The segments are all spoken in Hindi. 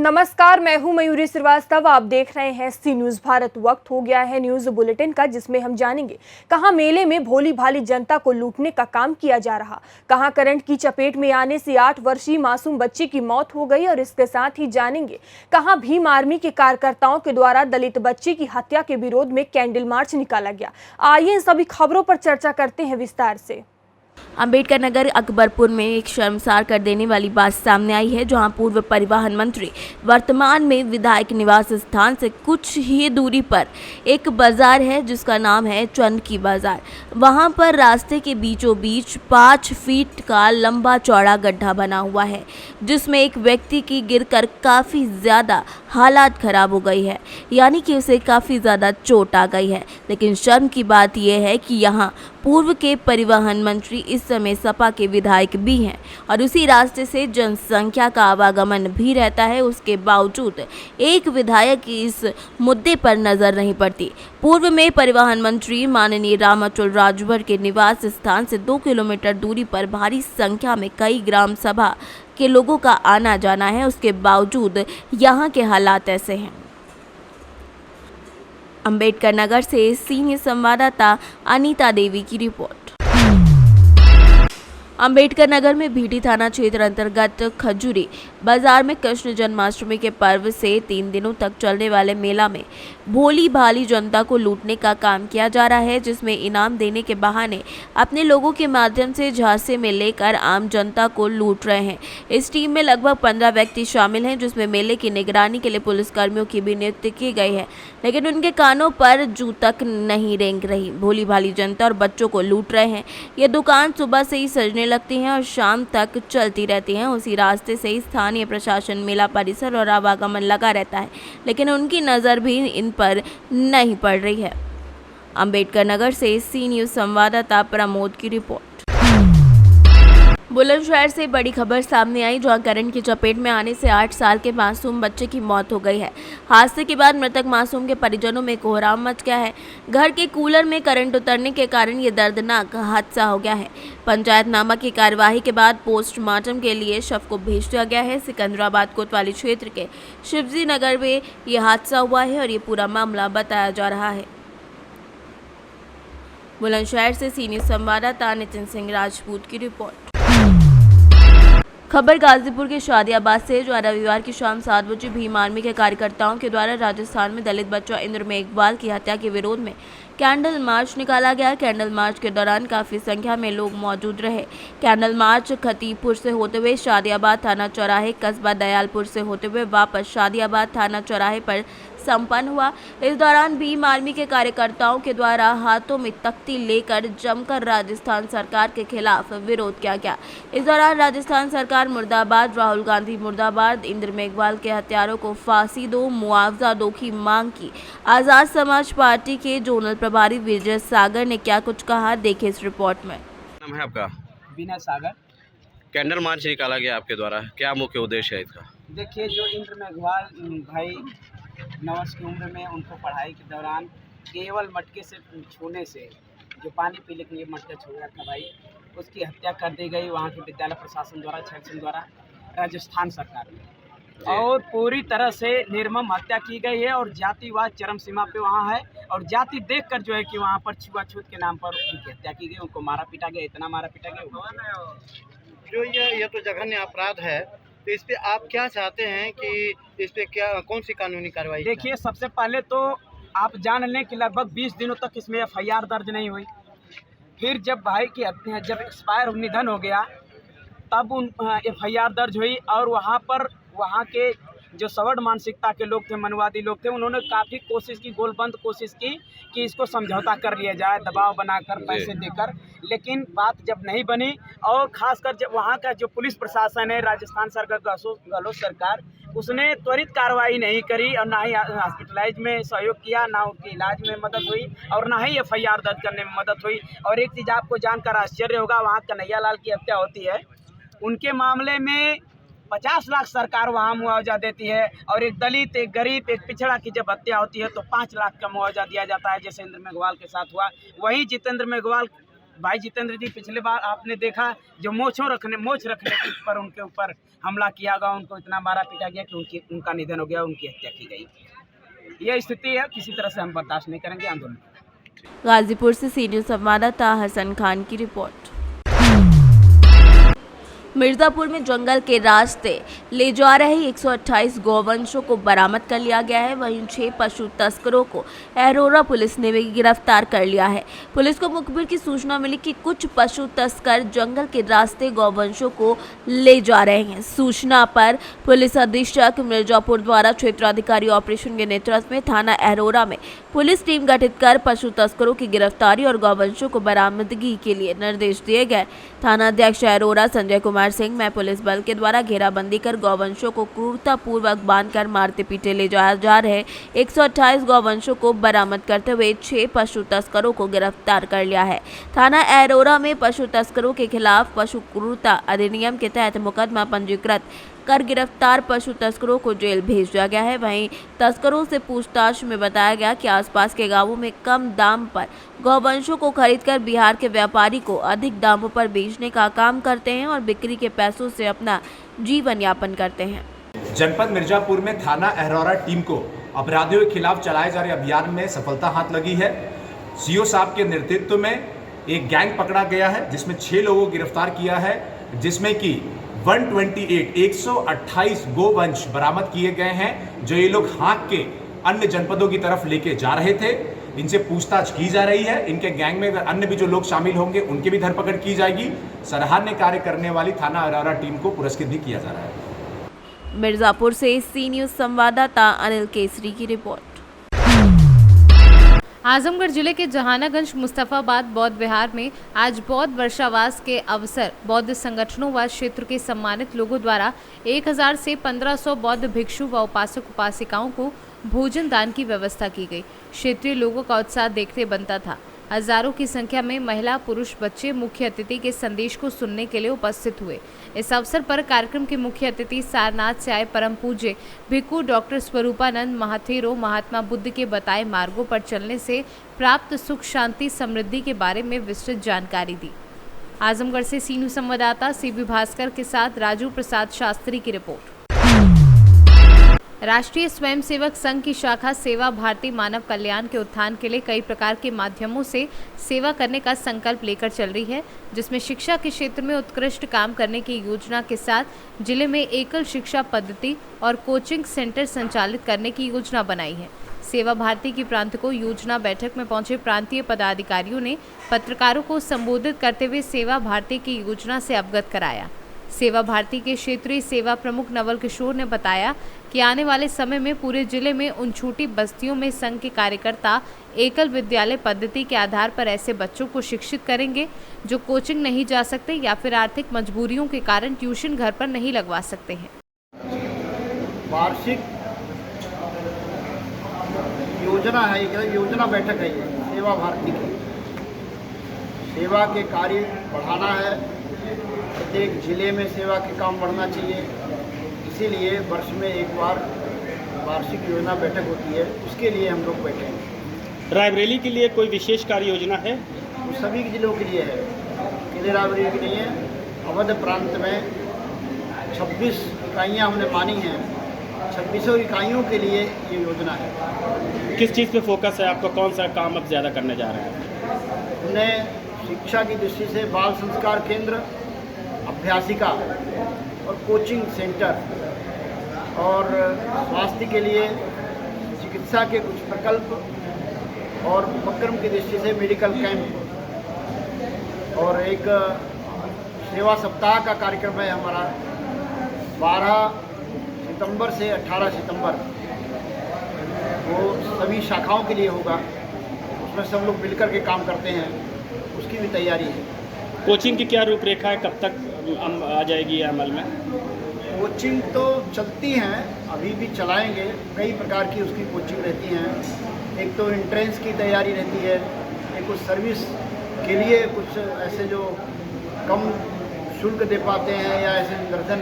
नमस्कार, मैं हूं मयूरी श्रीवास्तव। आप देख रहे हैं सी न्यूज भारत। वक्त हो गया है न्यूज बुलेटिन का, जिसमें हम जानेंगे कहां मेले में भोली भाली जनता को लूटने का काम किया जा रहा, कहां करंट की चपेट में आने से 8 वर्षीय मासूम बच्ची की मौत हो गई और इसके साथ ही जानेंगे कहां भीम आर्मी के कार्यकर्ताओं के द्वारा दलित बच्ची की हत्या के विरोध में कैंडल मार्च निकाला गया। आइए इन सभी खबरों पर चर्चा करते हैं विस्तार से। अंबेडकर नगर अकबरपुर में एक शर्मसार कर देने वाली बात सामने आई है, जहां पूर्व परिवहन मंत्री वर्तमान में विधायक निवास स्थान से कुछ ही दूरी पर एक बाजार है जिसका नाम है चंद की बाजार। वहां पर रास्ते के बीचों बीच 5 फीट का लंबा चौड़ा गड्ढा बना हुआ है, जिसमें एक व्यक्ति की गिरकर काफ़ी ज़्यादा हालात ख़राब हो गई है, यानी कि उसे काफ़ी ज़्यादा चोट आ गई है। लेकिन शर्म की बात यह है कि यहाँ पूर्व के परिवहन मंत्री इस समय सपा के विधायक भी हैं और उसी रास्ते से जनसंख्या का आवागमन भी रहता है। उसके बावजूद एक विधायक की इस मुद्दे पर नजर नहीं पड़ती। पूर्व में परिवहन मंत्री माननीय रामाचल राजभर के निवास स्थान से 2 किलोमीटर दूरी पर भारी संख्या में कई ग्राम सभा के लोगों का आना जाना है, उसके बावजूद यहाँ के हालात ऐसे हैं। अंबेडकर नगर से सीनियर संवाददाता अनीता देवी की रिपोर्ट। अंबेडकर नगर में भीटी थाना क्षेत्र अंतर्गत खजूरी बाजार में कृष्ण जन्माष्टमी के पर्व से 3 दिनों तक चलने वाले मेला में भोली भाली जनता को लूटने का काम किया जा रहा है, जिसमें इनाम देने के बहाने अपने लोगों के माध्यम से झांसे में लेकर आम जनता को लूट रहे हैं। इस टीम में लगभग 15 व्यक्ति शामिल हैं, जिसमें मेले की निगरानी के लिए पुलिसकर्मियों की भी नियुक्ति की गई है, लेकिन उनके कानों पर जू तक नहीं रेंग रही। भोली भाली जनता और बच्चों को लूट रहे हैं। ये दुकान सुबह से ही सजने लगती हैं और शाम तक चलती रहती हैं। उसी रास्ते से स्थानीय प्रशासन, मेला परिसर और आवागमन लगा रहता है, लेकिन उनकी नज़र भी इन पर नहीं पड़ रही है। अंबेडकर नगर से सी न्यूज़ संवाददाता प्रमोद की रिपोर्ट। बुलंदशहर से बड़ी खबर सामने आई, जहां करंट की चपेट में आने से 8 साल के मासूम बच्चे की मौत हो गई है। हादसे के बाद मृतक मासूम के परिजनों में कोहराम मच गया है। घर के कूलर में करंट उतरने के कारण ये दर्दनाक हादसा हो गया है। पंचायतनामा की कार्यवाही के बाद पोस्टमार्टम के लिए शव को भेज दिया गया है। सिकंदराबाद कोतवाली क्षेत्र के शिवजी नगर में ये हादसा हुआ है और ये पूरा मामला बताया जा रहा है। बुलंदशहर से सीनियर संवाददाता नितिन सिंह राजपूत की रिपोर्ट। खबर गाजीपुर के शादियाबाद से, जो रविवार की शाम 7 बजे भीम आर्मी के कार्यकर्ताओं के द्वारा राजस्थान में दलित बच्चा इंद्र मेघवाल की हत्या के विरोध में कैंडल मार्च निकाला गया। कैंडल मार्च के दौरान काफ़ी संख्या में लोग मौजूद रहे। कैंडल मार्च खतीपुर से होते हुए शादियाबाद थाना चौराहे, कस्बा दयालपुर से होते हुए वापस शादियाबाद थाना चौराहे पर संपन्न हुआ। इस दौरान भीम आर्मी के कार्यकर्ताओं के द्वारा हाथों में तख्ती लेकर जमकर राजस्थान सरकार के खिलाफ विरोध किया गया। इस दौरान राजस्थान सरकार मुर्दाबाद, राहुल गांधी मुर्दाबाद, इंद्र मेघवाल के हत्यारों को फांसी दो, मुआवजा दो की मांग की। आज़ाद समाज पार्टी के जोनल प्रभारी विजय सागर ने क्या कुछ कहा, देखे इस रिपोर्ट में। नाम है आपका? विनय सागर। कैंडल मार्च निकाला गया आपके द्वारा, क्या मुख्य उद्देश्य है इसका? देखिए, जो इंद्र मेघवाल भाई 9 वर्ष की उम्र में उनको पढ़ाई के दौरान केवल मटके से छूने से, जो पानी पीने के लिए मटका छू रहा था भाई, उसकी हत्या कर दी गई वहाँ के विद्यालय प्रशासन द्वारा, छात्र द्वारा, राजस्थान सरकार में। और पूरी तरह से निर्मम हत्या की गई है और जातिवाद चरम सीमा पे वहाँ है। और जाति देखकर जो है कि वहाँ पर छुआछूत के नाम पर उनकी हत्या की गई, उनको मारा पीटा गया, इतना मारा पीटा गया। जो ये तो जघन्य अपराध है, तो इस पे आप क्या चाहते हैं कि इस पे क्या कौन सी कानूनी कार्रवाई? देखिए, सबसे पहले तो आप जान लें कि लगभग 20 दिनों तक इसमें FIR दर्ज नहीं हुई। फिर जब भाई की हत्या, जब एक्सपायर निधन हो गया, तब उन FIR दर्ज हुई। और वहाँ के जो सवर्ण मानसिकता के लोग थे, मनवादी लोग थे, उन्होंने काफ़ी कोशिश की, गोलबंद कोशिश की कि इसको समझौता कर लिया जाए, दबाव बनाकर, पैसे देकर। लेकिन बात जब नहीं बनी, और ख़ासकर जब वहाँ का जो पुलिस प्रशासन है, राजस्थान सरकार, गहलोत सरकार, उसने त्वरित कार्रवाई नहीं करी और ना ही हॉस्पिटलाइज में सहयोग किया, ना उनके इलाज में मदद हुई और ना ही FIR दर्ज करने में मदद हुई। और एक चीज़ आपको जानकर आश्चर्य होगा, वहाँ कन्हैया लाल की हत्या होती है, उनके मामले में 50 लाख सरकार वहाँ मुआवजा देती है, और एक दलित, एक गरीब, एक पिछड़ा की जब हत्या होती है तो 5 लाख का मुआवजा दिया जाता है, जैसे इंद्र मेघवाल के साथ हुआ। वहीं जितेंद्र मेघवाल भाई जितेंद्र जी पिछले बार आपने देखा जो मोछ रखने के ऊपर उनके ऊपर हमला किया गया, उनको इतना मारा पीटा गया कि उनका निधन हो गया, उनकी हत्या की गई। यह स्थिति है, किसी तरह से हम बर्दाश्त नहीं करेंगे आंदोलन। गाजीपुर से सीनियर संवाददाता हसन खान की रिपोर्ट। मिर्जापुर में जंगल के रास्ते ले जा रहे 128 गौवंशों को बरामद कर लिया गया है। वहीं 6 पशु तस्करों को अरोरा पुलिस ने भी गिरफ्तार कर लिया है। पुलिस को मुखबिर की सूचना मिली कि कुछ पशु तस्कर जंगल के रास्ते गौवंशों को ले जा रहे हैं। सूचना पर पुलिस अधीक्षक मिर्जापुर द्वारा क्षेत्राधिकारी ऑपरेशन के नेतृत्व में थाना अरोरा में पुलिस टीम गठित कर पशु तस्करों की गिरफ्तारी और गौवंशों को बरामदगी के लिए निर्देश दिए गए। थाना अध्यक्ष अरोरा संजय कुमार सिंह में पुलिस बल के द्वारा घेराबंदी कर गौवंशों को क्रूरतापूर्वक बांधकर मारते पीटे ले जाया जा रहे 128 गौवंशों को बरामद करते हुए 6 पशु तस्करों को गिरफ्तार कर लिया है। थाना अरोरा में पशु तस्करों के खिलाफ पशु क्रूरता अधिनियम के तहत मुकदमा पंजीकृत कर गिरफ्तार पशु तस्करों को जेल भेज दिया गया है। वहीं तस्करों से पूछताछ में बताया गया कि आसपास के गांवों में कम दाम पर गौवंशों को खरीदकर बिहार के व्यापारी को अधिक दामों पर बेचने का काम करते हैं और बिक्री के पैसों से अपना जीवन यापन करते हैं। जनपद मिर्जापुर में थाना अरोरा टीम को अपराधियों के खिलाफ चलाए जा रहे अभियान में सफलता हाथ लगी है। सीओ साहब के नेतृत्व में एक गैंग पकड़ा गया है जिसमें 6 लोगों को गिरफ्तार किया है, जिसमें कि 128 गोवंश बरामद किए गए हैं जो ये लोग हाँक के अन्य जनपदों की तरफ लेके जा रहे थे। इनसे पूछताछ की जा रही है। इनके गैंग में अन्य भी जो लोग शामिल होंगे उनकी भी धरपकड़ की जाएगी। सराहनीय कार्य करने वाली थाना अरोरा टीम को पुरस्कृत भी किया जा रहा है। मिर्जापुर से सी न्यूज संवाददाता अनिल केसरी की रिपोर्ट। आजमगढ़ जिले के जहानागंज मुस्तफाबाद बौद्ध विहार में आज बौद्ध वर्षावास के अवसर बौद्ध संगठनों व क्षेत्र के सम्मानित लोगों द्वारा 1000 से 1500 बौद्ध भिक्षु व उपासक उपासिकाओं को भोजन दान की व्यवस्था की गई। क्षेत्रीय लोगों का उत्साह देखते बनता था। हजारों की संख्या में महिला पुरुष बच्चे मुख्य अतिथि के संदेश को सुनने के लिए उपस्थित हुए। इस अवसर पर कार्यक्रम के मुख्य अतिथि सारनाथ से आए परम पूज्य भिक्खु डॉक्टर स्वरूपानंद महाथेरो महात्मा बुद्ध के बताए मार्गों पर चलने से प्राप्त सुख शांति समृद्धि के बारे में विस्तृत जानकारी दी। आजमगढ़ से सीनू संवाददाता सीबी भास्कर के साथ राजू प्रसाद शास्त्री की रिपोर्ट। राष्ट्रीय स्वयंसेवक संघ की शाखा सेवा भारती मानव कल्याण के उत्थान के लिए कई प्रकार के माध्यमों से सेवा करने का संकल्प लेकर चल रही है, जिसमें शिक्षा के क्षेत्र में उत्कृष्ट काम करने की योजना के साथ जिले में एकल शिक्षा पद्धति और कोचिंग सेंटर संचालित करने की योजना बनाई है। सेवा भारती की प्रांत को योजना बैठक में पहुंचे प्रांतीय पदाधिकारियों ने पत्रकारों को संबोधित करते हुए सेवा भारती की योजना से अवगत कराया। सेवा भारती के क्षेत्रीय सेवा प्रमुख नवल किशोर ने बताया कि आने वाले समय में पूरे जिले में उन छोटी बस्तियों में संघ के कार्यकर्ता एकल विद्यालय पद्धति के आधार पर ऐसे बच्चों को शिक्षित करेंगे जो कोचिंग नहीं जा सकते या फिर आर्थिक मजबूरियों के कारण ट्यूशन घर पर नहीं लगवा सकते हैं। वार्षिक योजना है, एक योजना बैठक है ये सेवा भारती की। सेवा के कार्य बढ़ाना है, प्रत्येक जिले में सेवा के काम बढ़ना चाहिए, इसीलिए वर्ष में एक बार वार्षिक योजना बैठक होती है, उसके लिए हम लोग बैठे हैं। रायबरेली के लिए कोई विशेष कार्य योजना है? वो सभी जिलों के लिए है, केले रायबरेली के लिए अवध प्रांत में 26 इकाइयाँ हमने मानी हैं, 2600 इकाइयों के लिए ये योजना है। किस चीज़ पे फोकस है आपका? कौन सा काम अब ज़्यादा करने जा रहे हैं? हमने शिक्षा की दृष्टि से बाल संस्कार केंद्र, अभ्यासिका और कोचिंग सेंटर और स्वास्थ्य के लिए चिकित्सा के कुछ प्रकल्प और उपक्रम की दृष्टि से मेडिकल कैंप और एक सेवा सप्ताह का कार्यक्रम है हमारा 12 सितंबर से 18 सितंबर, वो सभी शाखाओं के लिए होगा। उसमें सब लोग मिलकर के काम करते हैं, उसकी भी तैयारी है। कोचिंग की क्या रूपरेखा है, कब तक आ जाएगी अमल में? कोचिंग तो चलती हैं, अभी भी चलाएंगे। कई प्रकार की उसकी कोचिंग रहती हैं। एक तो एंट्रेंस की तैयारी रहती है, एक कुछ सर्विस के लिए कुछ ऐसे जो कम शुल्क दे पाते हैं या ऐसे निर्धन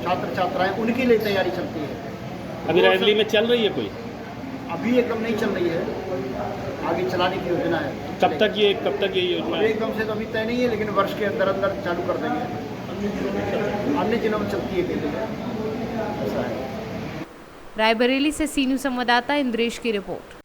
छात्र छात्राएं, उनके लिए तैयारी चलती है। अभी रायबरेली में चल रही है कोई? अभी ये कम नहीं चल रही है, आगे चलाने की योजना है। कब तक ये योजना है? एकदम से तो अभी तय नहीं है, लेकिन वर्ष के अंदर अंदर चालू कर देंगे। अन्य जिलों में चलती है केंद्र में, ऐसा है। रायबरेली से सीनू संवाददाता इंद्रेश की रिपोर्ट।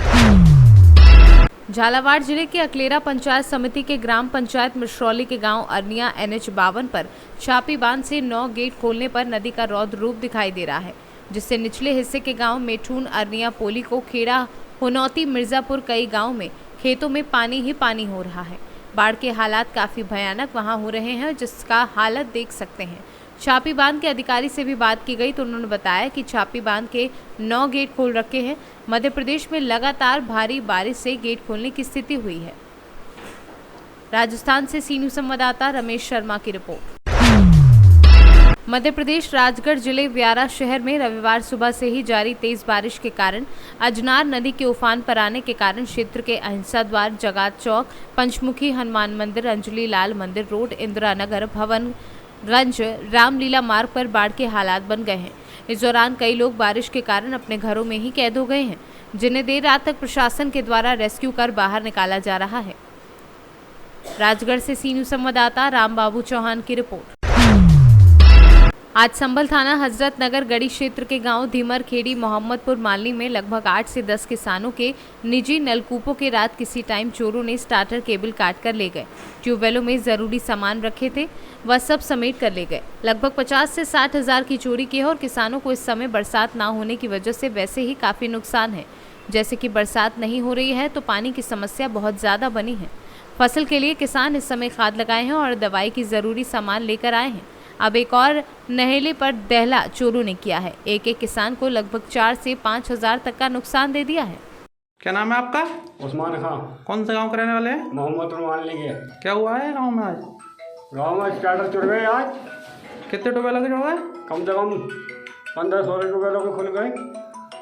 झालावाड़ जिले के अकलेरा पंचायत समिति के ग्राम पंचायत मिश्रौली के गांव अरनिया NH-52 पर छापी बांध से 9 गेट खोलने पर नदी का रौद्र रूप दिखाई दे रहा है, जिससे निचले हिस्से के गांव मेठून, अरनिया, पोली को खेड़ा, हुनौती, मिर्जापुर कई गांव में खेतों में पानी ही पानी हो रहा है। बाढ़ के हालात काफी भयानक वहां हो रहे हैं, जिसका हालत देख सकते हैं। छापी बांध के अधिकारी से भी बात की गई तो उन्होंने बताया कि छापी बांध के 9 गेट खोल रखे हैं। मध्य प्रदेश में लगातार भारी बारिश से गेट खोलने की स्थिति हुई है। राजस्थान से सीनू संवाददाता रमेश शर्मा की रिपोर्ट। मध्य प्रदेश राजगढ़ जिले व्यारा शहर में रविवार सुबह से ही जारी तेज बारिश के कारण अजनार नदी के उफान पर आने के कारण क्षेत्र के अहिंसा द्वार, जगात चौक, पंचमुखी हनुमान मंदिर, अंजलि लाल मंदिर रोड, इंदिरा नगर, भवनगंज, रामलीला मार्ग पर बाढ़ के हालात बन गए हैं। इस दौरान कई लोग बारिश के कारण अपने घरों में ही कैद हो गए हैं, जिन्हें देर रात तक प्रशासन के द्वारा रेस्क्यू कर बाहर निकाला जा रहा है। राजगढ़ से सीनू संवाददाता रामबाबू चौहान की रिपोर्ट। आज संभल थाना हजरत नगर गढ़ी क्षेत्र के गांव धीमर खेड़ी मोहम्मदपुर मालनी में लगभग 8 से 10 किसानों के निजी नलकूपों के रात किसी टाइम चोरों ने स्टार्टर केबल काट कर ले गए। ट्यूबवेलों में जरूरी सामान रखे थे, वह सब समेट कर ले गए। लगभग 50 से 60 हज़ार की चोरी की है और किसानों को इस समय बरसात ना होने की वजह से वैसे ही काफ़ी नुकसान है। जैसे कि बरसात नहीं हो रही है तो पानी की समस्या बहुत ज़्यादा बनी है। फसल के लिए किसान इस समय खाद लगाए हैं और दवाई की ज़रूरी सामान लेकर आए हैं। अब एक और नहेले पर दहला चोरों ने किया है। एक एक किसान को लगभग 4 से 5 हज़ार तक का नुकसान दे दिया है। क्या नाम है आपका? उस्मान खां। कौन से गांव के रहने वाले हैं? मोहम्मदपुर मालनी के। क्या हुआ है गांव में आज? गाँव में स्टार्टर चुड़ गए आज। कितने ट्यूबवेल के जुड़ गए? कम से कम 15-16 ट्यूबवेलों के खुल गए।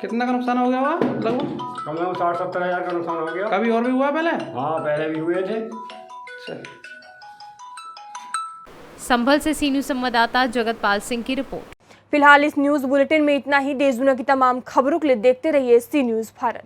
कितना का नुकसान हो गया हुआ लगभग? कम से कम 60-70 हज़ार का नुकसान हो गया। कभी और भी हुआ पहले? हाँ, पहले भी हुए थे। संभल से सीनू संवाददाता जगतपाल सिंह की रिपोर्ट। फिलहाल इस न्यूज बुलेटिन में इतना ही। देश दुनिया की तमाम खबरों के लिए देखते रहिए सी न्यूज भारत।